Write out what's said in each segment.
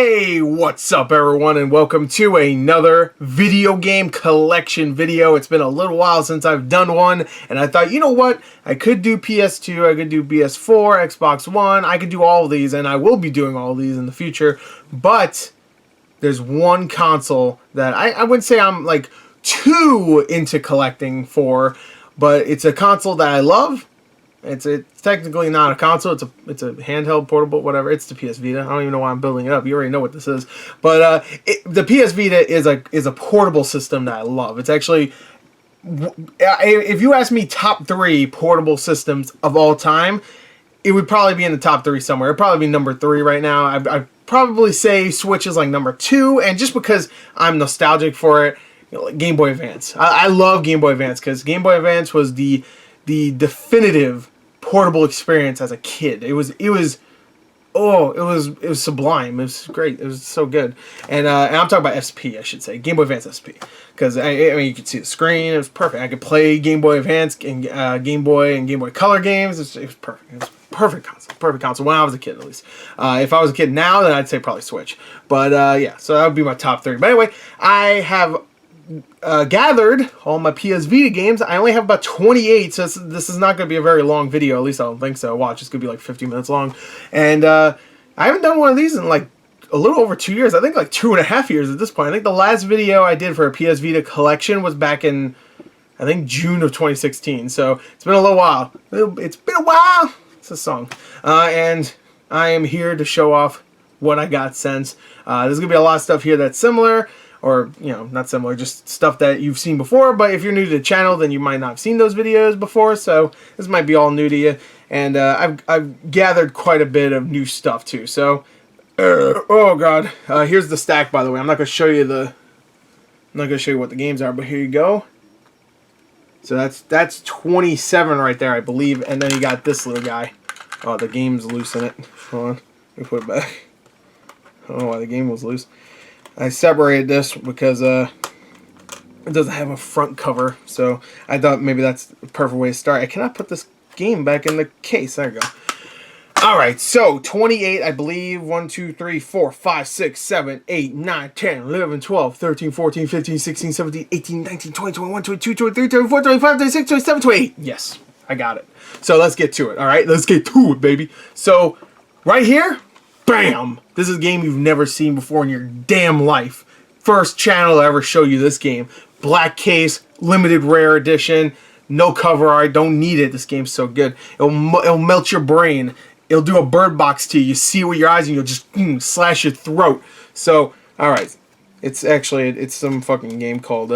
Hey, what's up everyone, and welcome to another video game collection video. It's been a little while since I've done one, and I thought, you know what? I could do PS2, I could do PS4, Xbox One, I could do all of these, and I will be doing all of these in the future, but there's one console that I wouldn't say I'm like too into collecting for, but it's a console that I love. It's technically not a console. It's a handheld, portable, whatever. It's the PS Vita. I don't even know why I'm building it up. You already know what this is. But the PS Vita is a portable system that I love. It's actually, if you ask me top 3 portable systems of all time, it would probably be in the top 3 somewhere. It'd probably be number 3 right now. I'd probably say Switch is like number 2, and just because I'm nostalgic for it, you know, like Game Boy Advance. I love Game Boy Advance because Game Boy Advance was the definitive portable experience as a kid. It was sublime. It was great. It was so good. And I'm talking about SP, I should say, Game Boy Advance SP, because I mean you could see the screen. It was perfect. I could play Game Boy Advance and Game Boy Color games. It was perfect. It was perfect console when I was a kid, at least. If I was a kid now, then I'd say probably Switch. But yeah, so that would be my top 3. But anyway, I have gathered all my PS Vita games. I only have about 28, so this is not going to be a very long video. At least I don't think so. Watch, it's going to be like 50 minutes long. And I haven't done one of these in like a little over 2 years. I think like 2.5 years at this point. I think the last video I did for a PS Vita collection was back in, I think, June of 2016. So it's been a little while. It's been a while. It's a song. And I am here to show off what I got since. There's going to be a lot of stuff here that's similar. Or, you know, not similar, just stuff that you've seen before. But if you're new to the channel, then you might not have seen those videos before. So this might be all new to you. And I've gathered quite a bit of new stuff too. So, oh god, here's the stack. By the way, I'm not gonna show you what the games are, but here you go. So that's 27 right there, I believe. And then you got this little guy. Oh, the game's loose in it. Hold on, let me put it back. I don't know why the game was loose. I separated this because it doesn't have a front cover, so I thought maybe that's the perfect way to start. I cannot put this game back in the case. There you go. Alright, so 28, I believe. 1, 2, 3, 4, 5, 6, 7, 8, 9, 10, 11, 12, 13, 14, 15, 16, 17, 18, 19, 20, 21, 22, 23, 24, 25, 26, 27, 28. Yes, I got it. So let's get to it, alright? Let's get to it, baby. So, right here, bam! This is a game you've never seen before in your damn life. First channel to ever show you this game. Black case, limited rare edition, no cover art, don't need it. This game's so good. It'll melt your brain. It'll do a bird box to you. You see it with your eyes and you'll just slash your throat. So, alright. It's some fucking game called,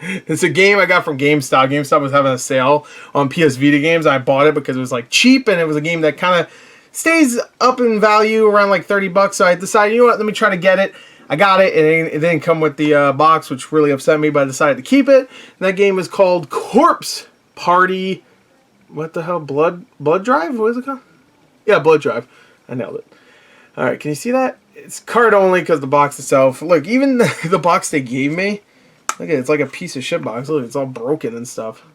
it's a game I got from GameStop. GameStop was having a sale on PS Vita games. I bought it because it was like cheap, and it was a game that kind of stays up in value around like 30 bucks. So I decided, you know what, let me try to get it. I got it, and it didn't come with the box, which really upset me, but I decided to keep it. And that game is called Corpse Party. What the hell? Blood Drive? What is it called? Yeah, Blood Drive. I nailed it. Alright, can you see that? It's card only because the box itself. Look, even the box they gave me, look at it, it's like a piece of shit box. Look, it's all broken and stuff.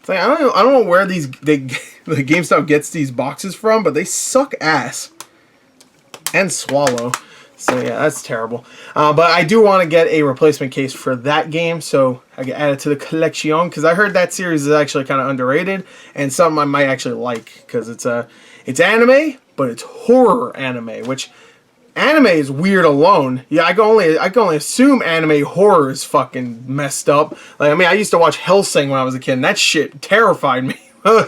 It's like, I don't know where the GameStop gets these boxes from, but they suck ass and swallow. So yeah, that's terrible. But I do want to get a replacement case for that game, so I can add it to the collection, because I heard that series is actually kind of underrated and something I might actually like, because it's anime, but it's horror anime, which anime is weird alone. Yeah, I can only assume anime horror is fucking messed up. Like, I mean, I used to watch Hellsing when I was a kid, and that shit terrified me. all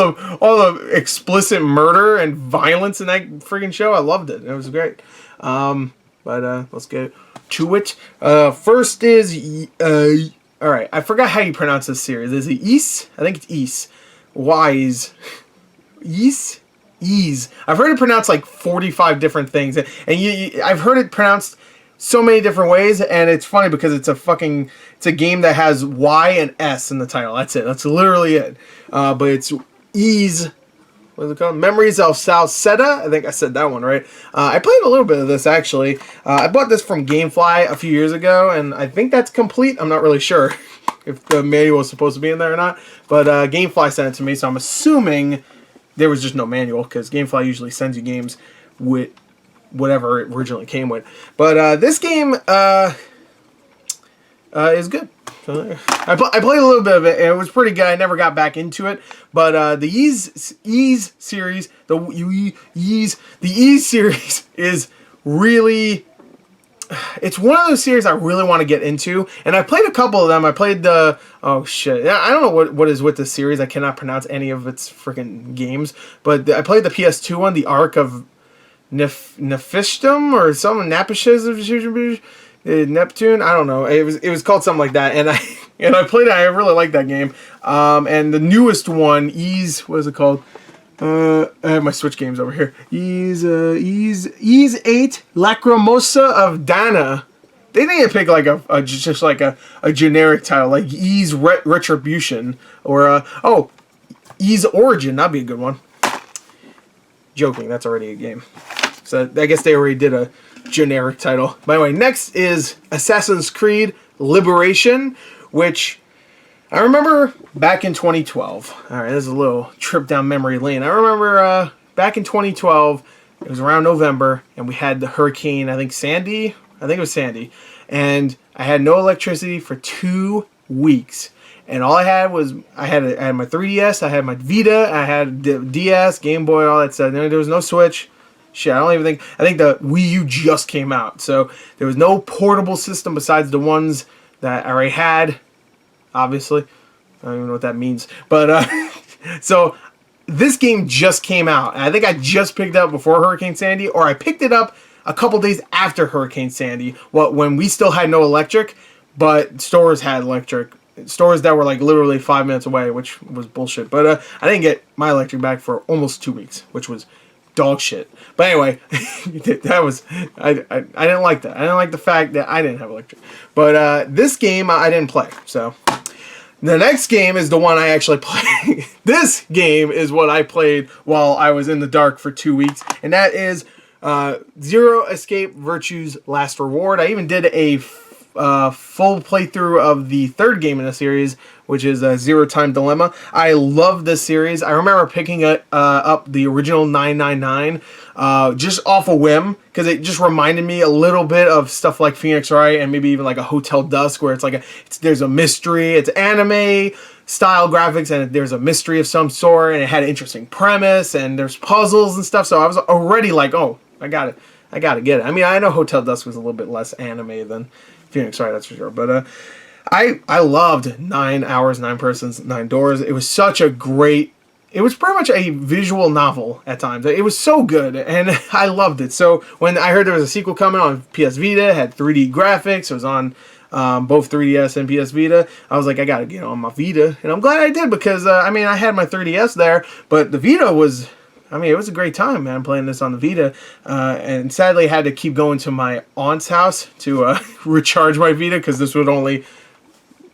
the explicit murder and violence in that freaking show, I loved it. It was great. But let's get to it. First is all right. I forgot how you pronounce this series. Is it Ys? I think it's Ys. Wise. Ys. Ease. I've heard it pronounced like 45 different things, and I've heard it pronounced so many different ways, and it's funny because it's a game that has Y and S in the title. That's it. That's literally it. But it's Ease. What is it called? Memories of Salsetta. I think I said that one right. I played a little bit of this actually. I bought this from GameFly a few years ago, and I think that's complete. I'm not really sure if the manual is supposed to be in there or not, but GameFly sent it to me, so I'm assuming there was just no manual, because GameFly usually sends you games with whatever it originally came with. But this game is good. I played a little bit of it, and it was pretty good. I never got back into it, but the Ys series, the Ys series is really. It's one of those series I really want to get into, and I played a couple of them. I played the I don't know what is with this series. I cannot pronounce any of its freaking games, but I played the PS2 one, the Ark of Nephishtim or something, Napishes Neptune. I don't know. It was called something like that, and I played it. I really like that game. And the newest one, Ys, what is it called? I have my Switch games over here. Ys 8 Lacrimosa of Dana. They didn't pick like just like a generic title like Ys Retribution or Ys Origin. That'd be a good one. Joking, that's already a game. So I guess they already did a generic title. By the way, next is Assassin's Creed Liberation, which I remember back in 2012. All right, this is a little trip down memory lane. I remember back in 2012, it was around November, and we had the hurricane, I think Sandy. I think it was Sandy. And I had no electricity for 2 weeks. And all I had was, I had my 3DS, I had my Vita, I had the DS, Game Boy, all that stuff. There was no Switch. Shit, I think the Wii U just came out. So there was no portable system besides the ones that I already had. Obviously, I don't even know what that means. But, so this game just came out. And I think I just picked it up before Hurricane Sandy, or I picked it up a couple days after Hurricane Sandy, when we still had no electric, but stores had electric. Stores that were like literally 5 minutes away, which was bullshit. But I didn't get my electric back for almost 2 weeks, which was dog shit. But anyway, that was I didn't like that. I didn't like the fact that I didn't have electric. But this game I didn't play. So the next game is the one I actually played. This game is what I played while I was in the dark for 2 weeks, and that is Zero Escape Virtue's Last Reward. I even did a full playthrough of the third game in the series, which is Zero Time Dilemma. I love this series. I remember picking it up the original 999 just off a whim, because it just reminded me a little bit of stuff like Phoenix Wright and maybe even like a Hotel Dusk, where it's like there's a mystery. It's anime style graphics, and there's a mystery of some sort, and it had an interesting premise, and there's puzzles and stuff. So I was already like, oh, I gotta get it. I mean, I know Hotel Dusk was a little bit less anime than Phoenix Wright, that's for sure. But I loved 9 Hours, 9 Persons, 9 Doors. It was such a great. It was pretty much a visual novel at times. It was so good, and I loved it. So when I heard there was a sequel coming on PS Vita, it had 3D graphics. It was on both 3DS and PS Vita. I was like, I gotta get on my Vita, and I'm glad I did, because I mean, I had my 3DS there, but the Vita was. I mean, it was a great time, man, playing this on the Vita. And sadly, I had to keep going to my aunt's house to recharge my Vita, because this would only,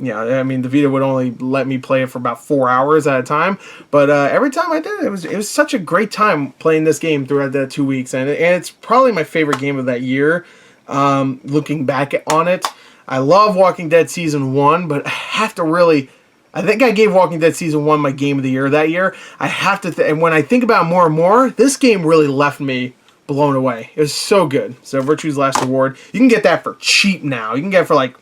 I mean, the Vita would only let me play it for about 4 hours at a time. But every time I did it, it was such a great time playing this game throughout that 2 weeks. And it's probably my favorite game of that year, looking back on it. I love Walking Dead Season 1, but I have to really... I think I gave Walking Dead Season 1 my game of the year that year. I have to, and when I think about it more and more, this game really left me blown away. It was so good. So Virtue's Last Reward. You can get that for cheap now. You can get it for like,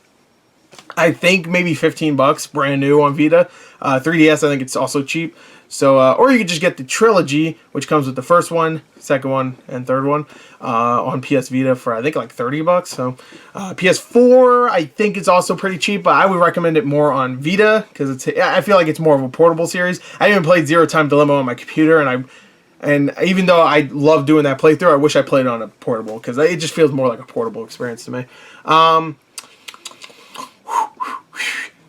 I think maybe $15 brand new on Vita. 3DS, I think it's also cheap. So, or you could just get the trilogy, which comes with the first one, second one, and third one on PS Vita for, I think, like $30. So, PS4, I think it's also pretty cheap, but I would recommend it more on Vita, because I feel like it's more of a portable series. I even played Zero Time Dilemma on my computer, and even though I love doing that playthrough, I wish I played it on a portable, because it just feels more like a portable experience to me.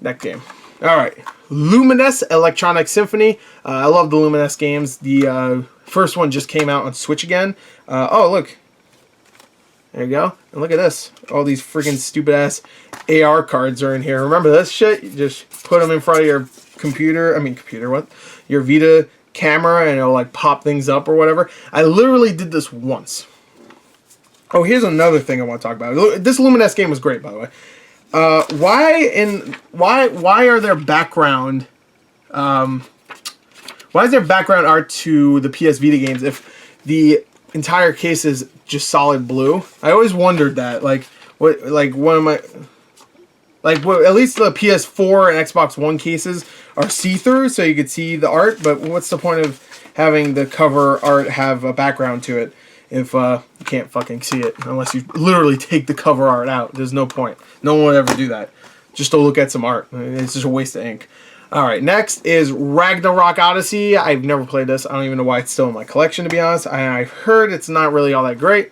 That game. All right. Luminous Electronic Symphony. I love the Luminous games. The first one just came out on Switch again. Oh, look. There you go. And look at this. All these freaking stupid ass AR cards are in here. Remember this shit? You just put them in front of your your Vita camera, and it'll like pop things up or whatever. I literally did this once. Oh, here's another thing I want to talk about. This Luminous game was great, by the way. Why are there background why is there background art to the PS Vita games if the entire case is just solid blue. I always wondered that, like, what, like, one of my, like, well, at least the PS4 and Xbox One cases are see-through, so you could see the art. But what's the point of having the cover art have a background to it if you can't fucking see it? Unless you literally take the cover art out. There's no point. No one would ever do that. Just to look at some art. It's just a waste of ink. Alright, next is Ragnarok Odyssey. I've never played this. I don't even know why it's still in my collection, to be honest. I've heard it's not really all that great.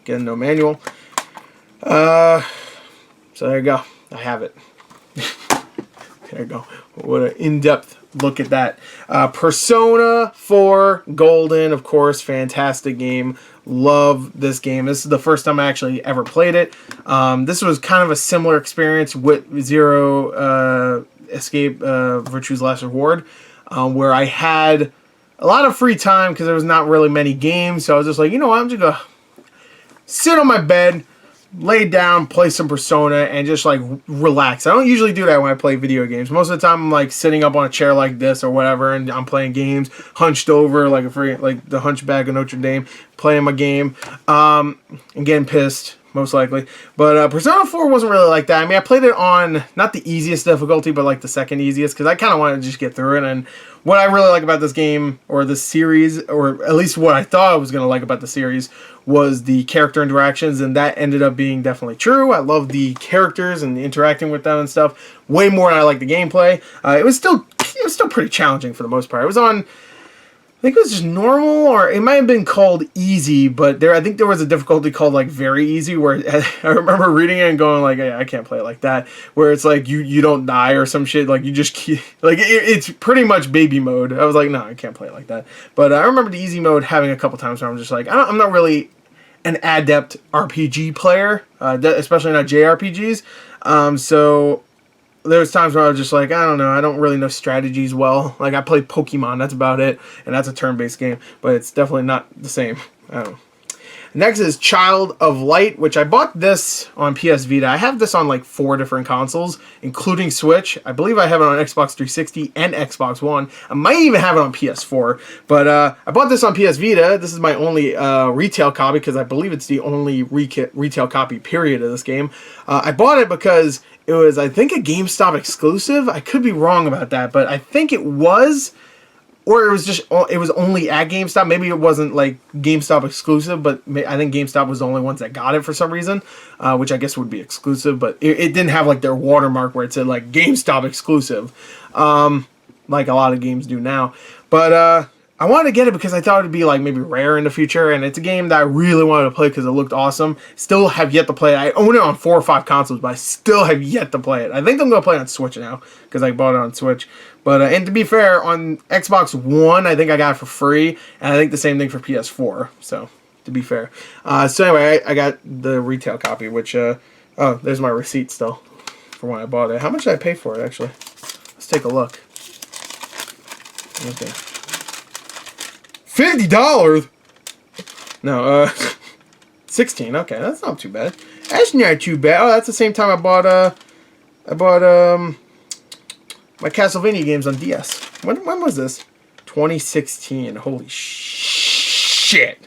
Again, no manual. So there you go. I have it. There you go. What an in-depth look at that. Persona 4 Golden, of course. Fantastic game. Love this game. This is the first time I actually ever played it. This was kind of a similar experience with Zero Escape Virtue's Last Reward, where I had a lot of free time because there was not really many games. So I was just like, you know what? I'm just going to sit on my bed, lay down, play some Persona, and just like relax. I don't usually do that when I play video games. Most of the time I'm like sitting up on a chair like this or whatever, and I'm playing games, hunched over like like the Hunchback of Notre Dame, playing my game, and getting pissed, most likely. But Persona 4 wasn't really like that. I mean, I played it on not the easiest difficulty, but like the second easiest, because I kind of wanted to just get through it. And what I really like about this game, or this series, or at least what I thought I was going to like about the series, was the character interactions, and that ended up being definitely true. I love the characters and interacting with them and stuff way more than I like the gameplay. It was still pretty challenging for the most part. It was on, I think it was just normal, or it might have been called easy, but I think there was a difficulty called like very easy, where I remember reading it and going like, yeah, I can't play it like that, where it's like you don't die or some shit, like you just keep, like it's pretty much baby mode. I was like, no, I can't play it like that. But I remember the easy mode having a couple times where I'm just like, I'm not really an adept RPG player, especially not JRPGs. So there's times where I was just like, I don't know, I don't really know strategies well. Like, I played Pokemon, that's about it, and that's a turn-based game, but it's definitely not the same. I don't know. Next is Child of Light, which I bought this on PS Vita. I have this on like 4 different consoles, including Switch. I believe I have it on Xbox 360 and Xbox One. I might even have it on PS4, but I bought this on PS Vita. This is my only retail copy, because I believe it's the only retail copy, period, of this game. I bought it because it was, I think, a GameStop exclusive. I could be wrong about that, but I think it was, or it was only at GameStop. Maybe it wasn't like GameStop exclusive, but I think GameStop was the only ones that got it for some reason, which I guess would be exclusive, but it didn't have like their watermark where it said like GameStop exclusive, like a lot of games do now. But I wanted to get it because I thought it'd be like maybe rare in the future, and it's a game that I really wanted to play because it looked awesome. Still have yet to play it. I own it on 4 or 5 consoles, but I still have yet to play it. I think I'm going to play it on Switch now because I bought it on Switch. But and to be fair, on Xbox One, I think I got it for free, and I think the same thing for PS4. So to be fair, so anyway, I got the retail copy, which oh, there's my receipt still for when I bought it. How much did I pay for it actually? Let's take a look. Okay. $50? No, 16. Okay, that's not too bad. That's not too bad. Oh, that's the same time I bought my Castlevania games on DS. When was this? 2016. Holy shit.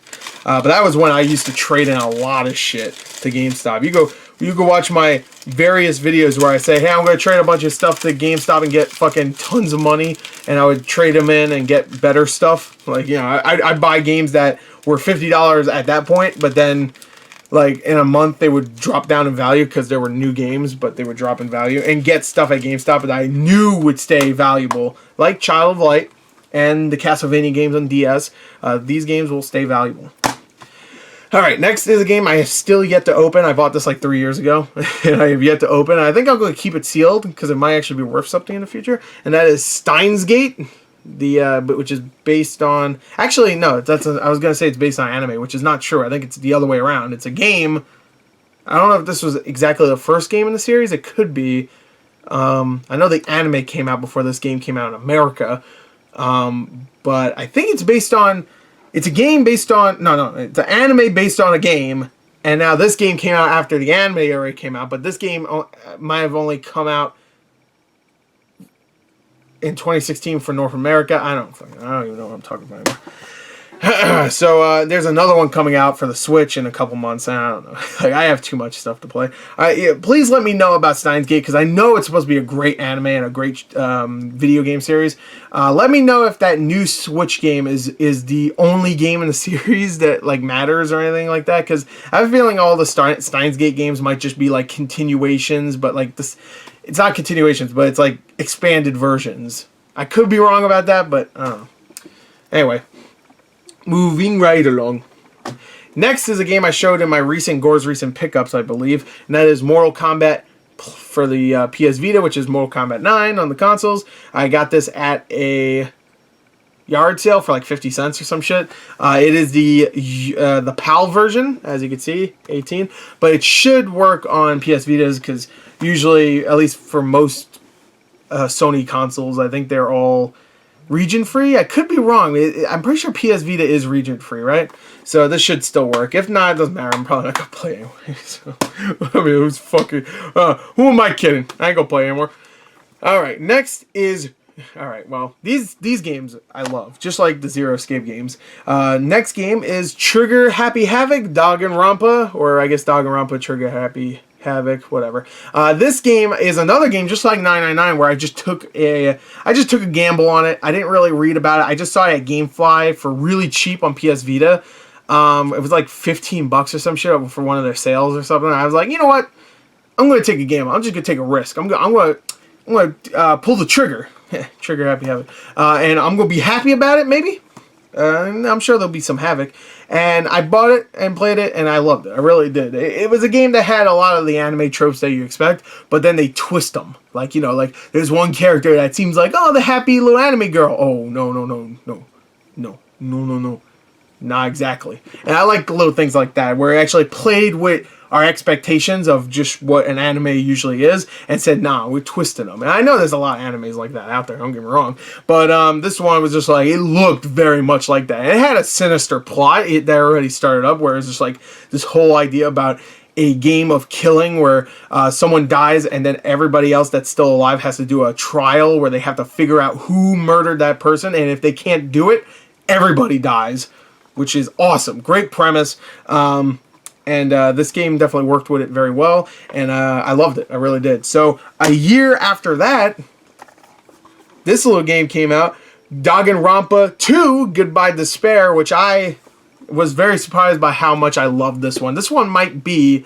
But that was when I used to trade in a lot of shit to GameStop. You go watch my various videos where I say, hey, I'm going to trade a bunch of stuff to GameStop and get fucking tons of money, and I would trade them in and get better stuff. Like, you know, I'd buy games that were $50 at that point, but then, like, in a month they would drop down in value because there were new games, but they would drop in value, and get stuff at GameStop that I knew would stay valuable, like Child of Light and the Castlevania games on DS. These games will stay valuable. Alright, next is a game I have still yet to open. I bought this like 3 years ago, and I have yet to open. I think I'm going to keep it sealed, because it might actually be worth something in the future. And that is Steins Gate, which is based on... Actually, no, I was going to say it's based on anime, which is not true. I think it's the other way around. It's a game... I don't know if this was exactly the first game in the series. It could be. I know the anime came out before this game came out in America. But I think it's based on... It's a game based on... No, it's an anime based on a game. And now this game came out after the anime already came out. But this game might have only come out in 2016 for North America. I don't even know what I'm talking about anymore. So there's another one coming out for the Switch in a couple months. I don't know. Like, I have too much stuff to play. Yeah, please let me know about Steins Gate, because I know it's supposed to be a great anime and a great video game series. Let me know if that new Switch game is the only game in the series that like matters or anything like that. Because I have a feeling all the Steins Gate games might just be like continuations, but like this, it's not continuations, but it's like expanded versions. I could be wrong about that, but I don't know. Anyway. Moving right along. Next is a game I showed in my Gore's recent pickups, I believe, and that is Mortal Kombat for the PS Vita, which is Mortal Kombat 9 on the consoles. I got this at a yard sale for like 50 cents or some shit. It is the PAL version, as you can see, 18, but it should work on PS Vitas, because usually, at least for most Sony consoles, I think they're all region free. I could be wrong. I'm pretty sure PS Vita is region free, right? So this should still work. If not, it doesn't matter. I'm probably not gonna play anyway. So I mean, who's fucking? Who am I kidding? I ain't gonna play anymore. All right. Next is. All right. Well, these games I love, just like the Zero Escape games. Next game is Trigger Happy Havoc Danganronpa, or I guess Danganronpa Trigger Happy Havoc, whatever. This game is another game just like 999, where I just took a gamble on it. I didn't really read about it. I just saw it at GameFly for really cheap on PS Vita. It was like $15 or some shit for one of their sales or something. I was like, you know what? I'm going to take a gamble. I'm just going to take a risk. I'm going to pull the trigger. Trigger Happy Havoc. And I'm going to be happy about it, maybe. I'm sure there'll be some Havoc. And I bought it and played it, and I loved it. I really did. It was a game that had a lot of the anime tropes that you expect, but then they twist them. Like, you know, like there's one character that seems like, oh, the happy little anime girl. Oh, no. Not exactly. And I like the little things like that, where it actually played with our expectations of just what an anime usually is, and said, nah, we're twisting them. And I know there's a lot of animes like that out there, don't get me wrong, but this one was just like, it looked very much like that. And it had a sinister plot that already started up, where it's just like this whole idea about a game of killing where someone dies, and then everybody else that's still alive has to do a trial where they have to figure out who murdered that person, and if they can't do it, everybody dies, which is awesome. Great premise. And this game definitely worked with it very well, and I loved it. I really did. So a year after that, this little game came out, Danganronpa 2: Goodbye Despair, which I was very surprised by how much I loved this one. This one might be,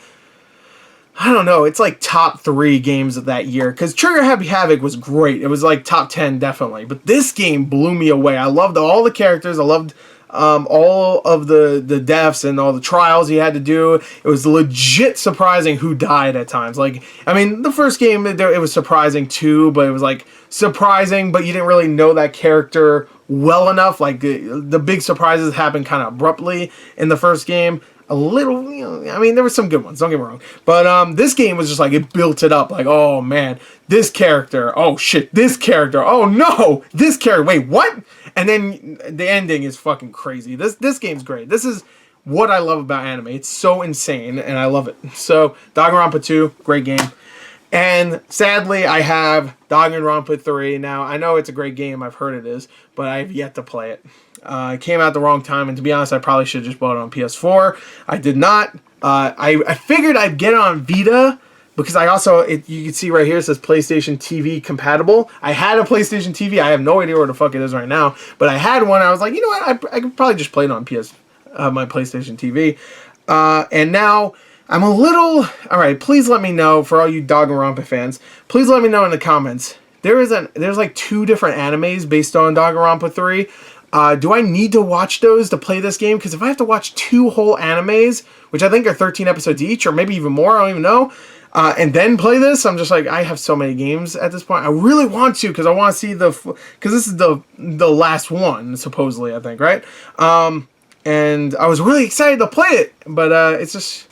I don't know, it's like top 3 games of that year, because Trigger Happy Havoc was great. It was like top 10 definitely, but this game blew me away. I loved all the characters. I loved all of the deaths and all the trials you had to do. It was legit surprising who died at times. Like, I mean, the first game, it was surprising too, but it was like surprising, but you didn't really know that character well enough. Like, the big surprises happened kind of abruptly in the first game. A little, you know, I mean, there were some good ones, don't get me wrong. But this game was just like, it built it up. Like, oh man, this character, oh shit, this character, oh no, this character, wait, what? And then the ending is fucking crazy. This game's great. This is what I love about anime. It's so insane, and I love it. So, Danganronpa 2, great game. And sadly, I have Danganronpa 3. Now, I know it's a great game. I've heard it is, but I've yet to play it. It came out the wrong time, and to be honest, I probably should have just bought it on PS4. I did not. I figured I'd get it on Vita, because I also, you can see right here, it says PlayStation TV compatible. I had a PlayStation TV. I have no idea where the fuck it is right now, but I had one. I was like, you know what? I could probably just play it on my PlayStation TV. And now I'm a little, all right, please let me know, for all you Danganronpa fans, please let me know in the comments. There's like 2 different animes based on Danganronpa 3. Do I need to watch those to play this game? Because if I have to watch 2 whole animes, which I think are 13 episodes each, or maybe even more, I don't even know, and then play this, I'm just like, I have so many games at this point. I really want to, because I want to see because this is the last one, supposedly, I think, right? And I was really excited to play it, but it's just,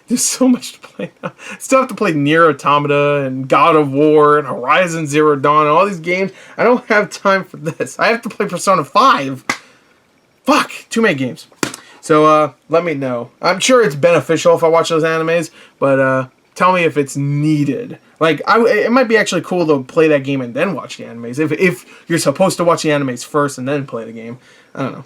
there's so much to play now. I still have to play Nier Automata and God of War and Horizon Zero Dawn and all these games. I don't have time for this. I have to play Persona 5. Fuck, too many games. So let me know. I'm sure it's beneficial if I watch those animes, but tell me if it's needed. Like, it might be actually cool to play that game and then watch the animes. If you're supposed to watch the animes first and then play the game. I don't know.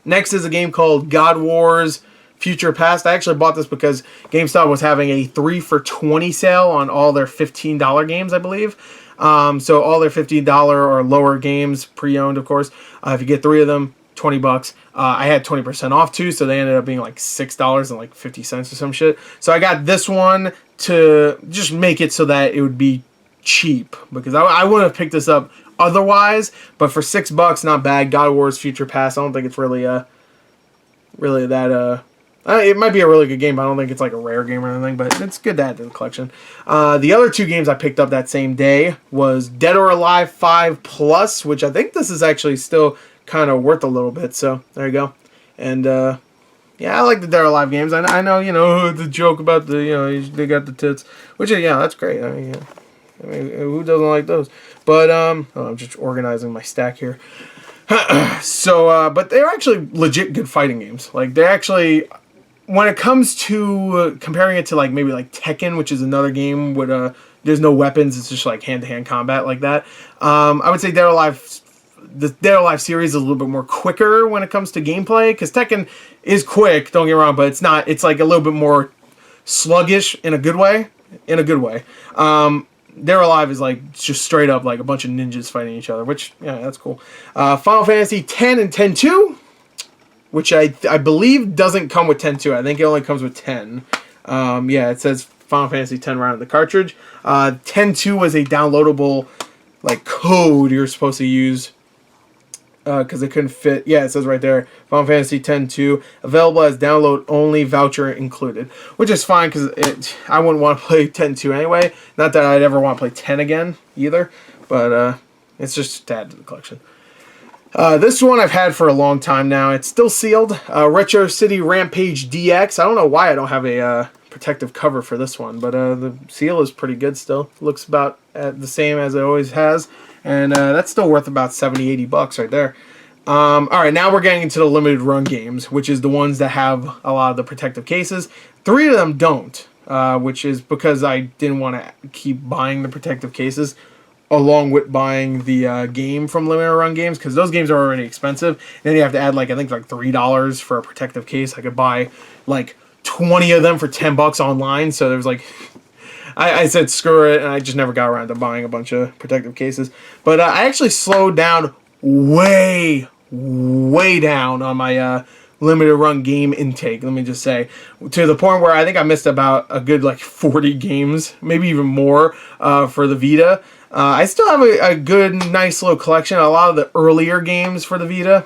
Next is a game called God Wars Future Past. I actually bought this because GameStop was having a 3 for $20 sale on all their $15 games, I believe. So all their $15 or lower games, pre-owned, of course. If you get 3 of them, $20. I had 20% off too, so they ended up being like $6 and like 50 cents or some shit. So I got this one to just make it so that it would be cheap, because I wouldn't have picked this up otherwise. But for $6, not bad. God Wars Future Past. I don't think it's really that. It might be a really good game, but I don't think it's like a rare game or anything. But it's good to add to the collection. The other 2 games I picked up that same day was Dead or Alive 5 Plus, which I think this is actually still kind of worth a little bit. So there you go. And yeah, I like the Dead or Alive games. I know, the joke about the they got the tits, which yeah, that's great. I mean, who doesn't like those? But I'm just organizing my stack here. So but they're actually legit good fighting games. Like, they're actually, when it comes to comparing it to like maybe like Tekken, which is another game with there's no weapons, it's just like hand-to-hand combat like that. I would say the Dead or Alive series is a little bit more quicker when it comes to gameplay, because Tekken is quick, don't get me wrong, but it's not. It's like a little bit more sluggish in a good way. Dead or Alive is like just straight up like a bunch of ninjas fighting each other, which, yeah, that's cool. Final Fantasy X and X-2, which I believe doesn't come with X-2. I think it only comes with 10. Yeah, it says Final Fantasy X right on the cartridge. X-2 was a downloadable like code you're supposed to use, because it couldn't fit. Yeah, it says right there, Final Fantasy X-2, available as download only, voucher included. Which is fine, because I wouldn't want to play X-2 anyway. Not that I'd ever want to play 10 again, either. But it's just to add to the collection. This one I've had for a long time now. It's still sealed. Retro City Rampage DX. I don't know why I don't have a protective cover for this one, but the seal is pretty good still. Looks about the same as it always has. And that's still worth about $70-$80 right there. Alright, now we're getting into the limited run games, which is the ones that have a lot of the protective cases. 3 of them don't, which is because I didn't want to keep buying the protective cases along with buying the game from limited run games, because those games are already expensive. And then you have to add like, I think like $3 for a protective case. I could buy like 20 of them for $10 online, so there was like... I said screw it, and I just never got around to buying a bunch of protective cases. But I actually slowed down way down on my limited run game intake, let me just say. To the point where I think I missed about a good like 40 games, maybe even more, for the Vita. I still have a good, nice little collection. A lot of the earlier games for the Vita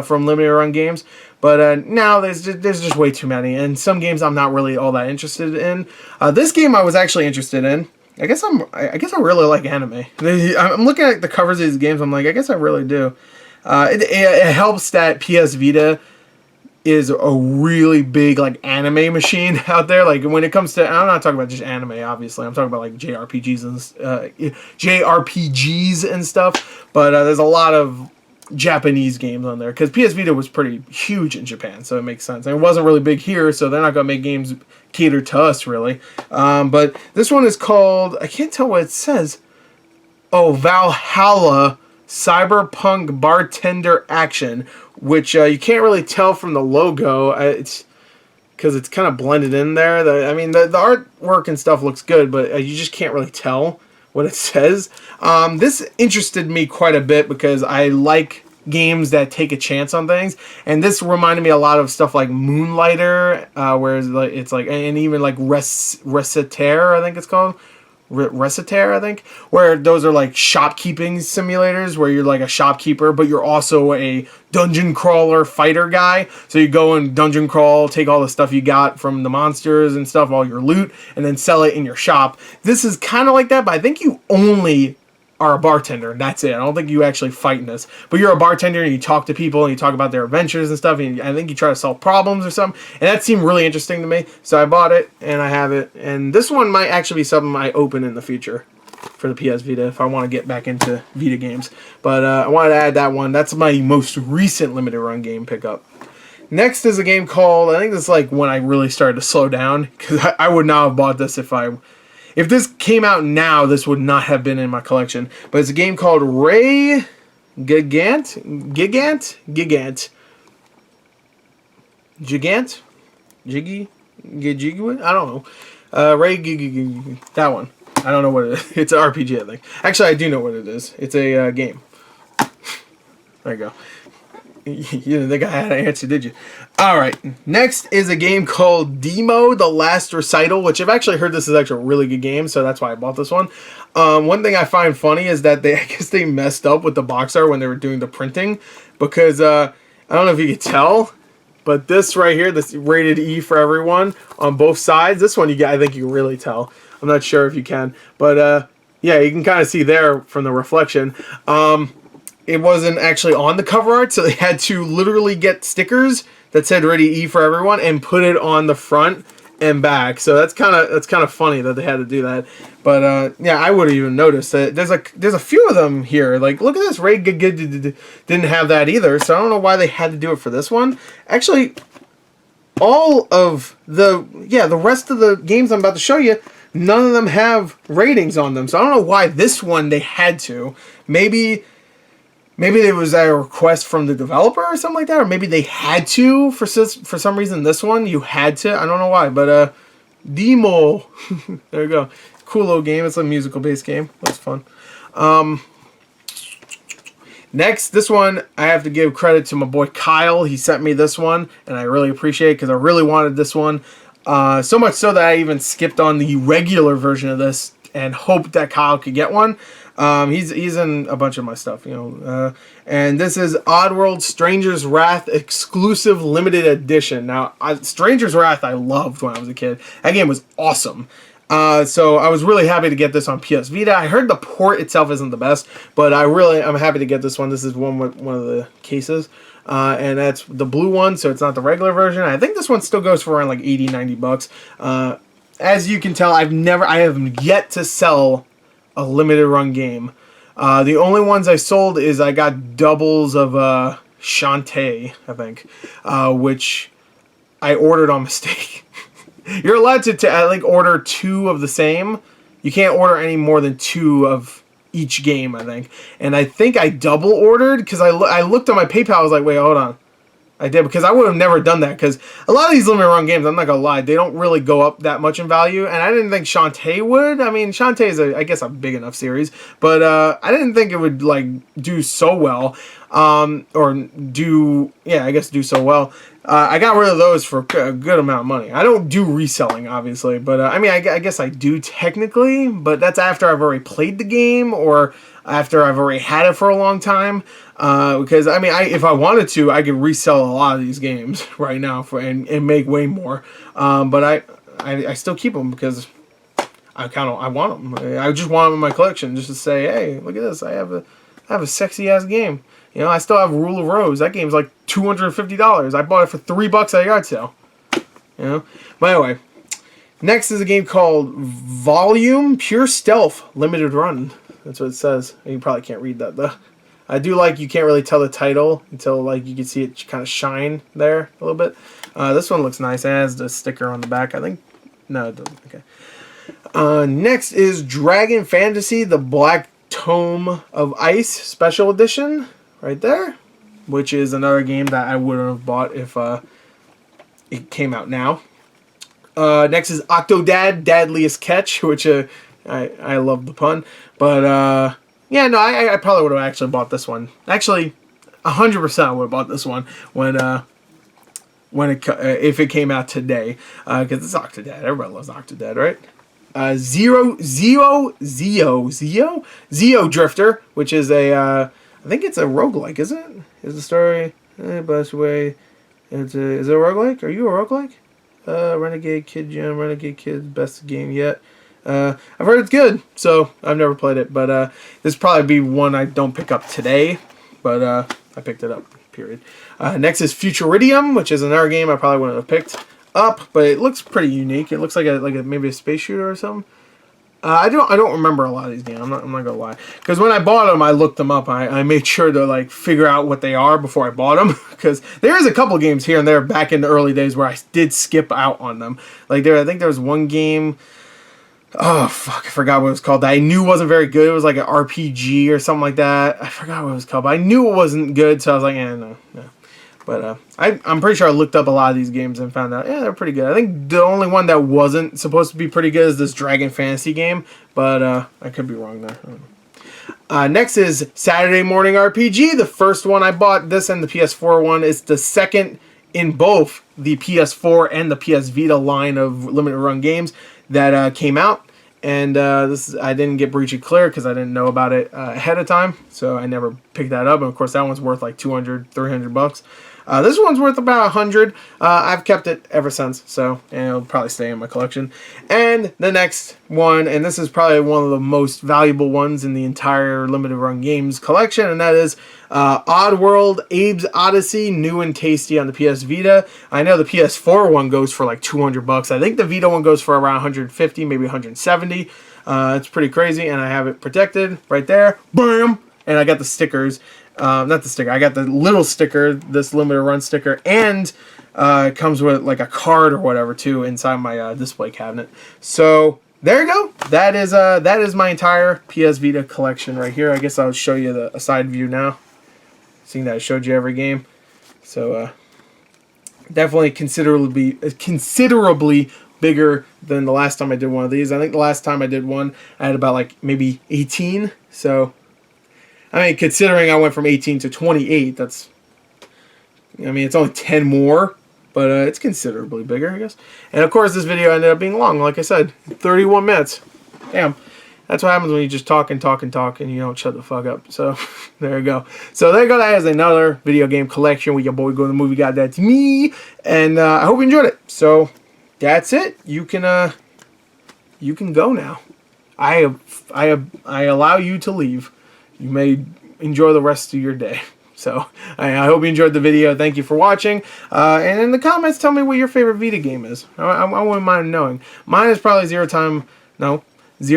from limited run games. But now there's just way too many, and some games I'm not really all that interested in. This game I was actually interested in. I guess I really like anime. I'm looking at the covers of these games. I'm like, I guess I really do. It helps that PS Vita is a really big like anime machine out there. Like, when it comes to, I'm not talking about just anime, obviously. I'm talking about like JRPGs and stuff. But there's a lot of Japanese games on there, because PS Vita was pretty huge in Japan, so it makes sense. And it wasn't really big here, so they're not gonna make games catered to us really. But this one is called, I can't tell what it says. Oh, Valhalla Cyberpunk Bartender Action, which you can't really tell from the logo. It's because it's kind of blended in there. I mean, the artwork and stuff looks good, but you just can't really tell what it says. This interested me quite a bit because I like games that take a chance on things, and this reminded me a lot of stuff like Moonlighter, where it's like, and even like Recitaire, I think it's called. Recitaire, I think, where those are like shopkeeping simulators where you're like a shopkeeper, but you're also a dungeon crawler fighter guy. So you go and dungeon crawl, take all the stuff you got from the monsters and stuff, all your loot, and then sell it in your shop. This is kind of like that, but I think you only are a bartender, and that's it. I don't think you actually fight in this, but you're a bartender and you talk to people and you talk about their adventures and stuff, and I think you try to solve problems or something, and that seemed really interesting to me, so I bought it and I have it. And this one might actually be something I open in the future for the PS Vita if I want to get back into Vita games, but I wanted to add that one. That's my most recent limited run game pickup. Next is a game called, I think this is like when I really started to slow down, because I would not have bought this if this came out now, this would not have been in my collection. But it's a game called Ray Gigant? Jiggy? I don't know. That one. I don't know what it is. It's an RPG, I think. Actually, I do know what it is. It's a game. There you go. You didn't think I had an answer, did you? Alright, next is a game called Demo, The Last Recital, which I've actually heard this is actually a really good game, so that's why I bought this one. One thing I find funny is that I guess they messed up with the box art when they were doing the printing, because, I don't know if you could tell, but this right here, this rated E for everyone, on both sides, this one I think you can really tell. I'm not sure if you can, but, yeah, you can kind of see there from the reflection. It wasn't actually on the cover art, so they had to literally get stickers that said "Ready E" for everyone and put it on the front and back. So that's kind of funny that they had to do that. But yeah, I wouldn't even notice that. There's a few of them here. Like, look at this. Ray didn't have that either, so I don't know why they had to do it for this one. Actually, all of the rest of the games I'm about to show you, none of them have ratings on them. So I don't know why this one they had to. Maybe there was a request from the developer or something like that, or maybe they had to for some reason. This one you had to. I don't know why, but Demo. There you go. Cool little game. It's a musical based game. That's fun. Next, this one I have to give credit to my boy Kyle. He sent me this one, and I really appreciate it because I really wanted this one. So much so that I even skipped on the regular version of this and hoped that Kyle could get one. He's in a bunch of my stuff, you know. And this is Oddworld Stranger's Wrath exclusive limited edition. Now, Stranger's Wrath I loved when I was a kid. That game was awesome. So I was really happy to get this on PS Vita. I heard the port itself isn't the best, but I'm happy to get this one. This is one of the cases. And that's the blue one, so it's not the regular version. I think this one still goes for around like 80, 90 bucks. As you can tell, I have yet to sell a limited run game. The only ones I sold is I got doubles of Shantae, I think, which I ordered on mistake. You're allowed to order 2 of the same. You can't order any more than 2 of each game, I think. And I think I double ordered because I looked on my PayPal. I was like, wait, hold on. I did, because I would have never done that, because a lot of these limited run games, I'm not going to lie, they don't really go up that much in value, and I didn't think Shantae would. I mean, Shantae is, I guess, a big enough series, but I didn't think it would, like, do so well, do so well. I got rid of those for a good amount of money. I don't do reselling, obviously, but, I mean, I guess I do technically, but that's after I've already played the game, or after I've already had it for a long time. Because, I mean, if I wanted to, I could resell a lot of these games right now and make way more. But I still keep them because I want them. I just want them in my collection just to say, hey, look at this. I have a sexy ass game. You know, I still have Rule of Rose. That game's like $250. I bought it for $3 at a yard sale. You know? But anyway, next is a game called Volume Pure Stealth Limited Run. That's what it says. You probably can't read that though. I do like you can't really tell the title until like you can see it kind of shine there a little bit. This one looks nice. It has the sticker on the back. I think no, it doesn't. Okay. Next is Dragon Fantasy: The Black Tome of Ice Special Edition, right there, which is another game that I wouldn't have bought if it came out now. Next is Octodad: Dadliest Catch, which I love the pun, but yeah, no, I probably would have actually bought this one. Actually, 100% I would have bought this one if it came out today, because it's Octodad. Everybody loves Octodad, right? Zeo Drifter, which is I think it's a roguelike, isn't it? Is the story best way? Is it a roguelike? Are you a roguelike? Renegade Kid Gem, Renegade Kid, best game yet. I've heard it's good, so I've never played it, but this probably be one I don't pick up today, but I picked it up, period. Next is Futuridium, which is another game I probably wouldn't have picked up, but it looks pretty unique. It looks like maybe a space shooter or something. I don't remember a lot of these games. I'm not gonna lie. Because when I bought them, I looked them up. I made sure to like figure out what they are before I bought them. Because there is a couple games here and there back in the early days where I did skip out on them. Like I think there was one game. Oh fuck! I forgot what it was called. That I knew wasn't very good. It was like an RPG or something like that. I forgot what it was called, but I knew it wasn't good. So I was like, no. But I'm pretty sure I looked up a lot of these games and found out, yeah, they're pretty good. I think the only one that wasn't supposed to be pretty good is this Dragon Fantasy game, but I could be wrong there. Next is Saturday Morning RPG, the first one I bought. This and the PS4 one. It's the second in both the PS4 and the PS Vita line of limited run games that came out. And I didn't get Breach and Clear because I didn't know about it ahead of time, so I never picked that up. And of course, that one's worth like $200-$300. This one's worth about $100. I've kept it ever since, so and it'll probably stay in my collection. And the next one, and this is probably one of the most valuable ones in the entire limited run games collection, and that is Oddworld Abe's Odyssey, new and tasty on the PS Vita. I know the PS4 one goes for like $200. I think the Vita one goes for around 150, maybe 170. It's pretty crazy, and I have it protected right there. Boom! And I got the stickers. Not the sticker. I got the little sticker, this limited run sticker, and it comes with like a card or whatever too inside my display cabinet. So there you go. That is my entire PS Vita collection right here. I guess I'll show you a side view now. Seeing that I showed you every game, so definitely considerably bigger than the last time I did one of these. I think the last time I did one, I had about like maybe 18. So. I mean, considering I went from 18 to 28, it's only 10 more, but it's considerably bigger, I guess. And of course, this video ended up being long, like I said, 31 minutes. Damn. That's what happens when you just talk and you don't shut the fuck up. So, there you go. So, there you go. That is another video game collection with your boy GorTheMovieGod. That's me. And I hope you enjoyed it. So, that's it. You can go now. I allow you to leave. You may enjoy the rest of your day. So, I hope you enjoyed the video. Thank you for watching. And in the comments, tell me what your favorite Vita game is. I wouldn't mind knowing. Mine is probably Zero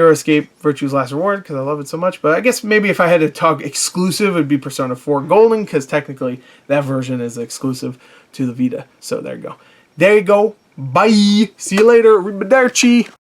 Escape Virtue's Last Reward, because I love it so much. But I guess maybe if I had to talk exclusive, it would be Persona 4 Golden, because technically that version is exclusive to the Vita. So, there you go. There you go. Bye. See you later. Arrivederci.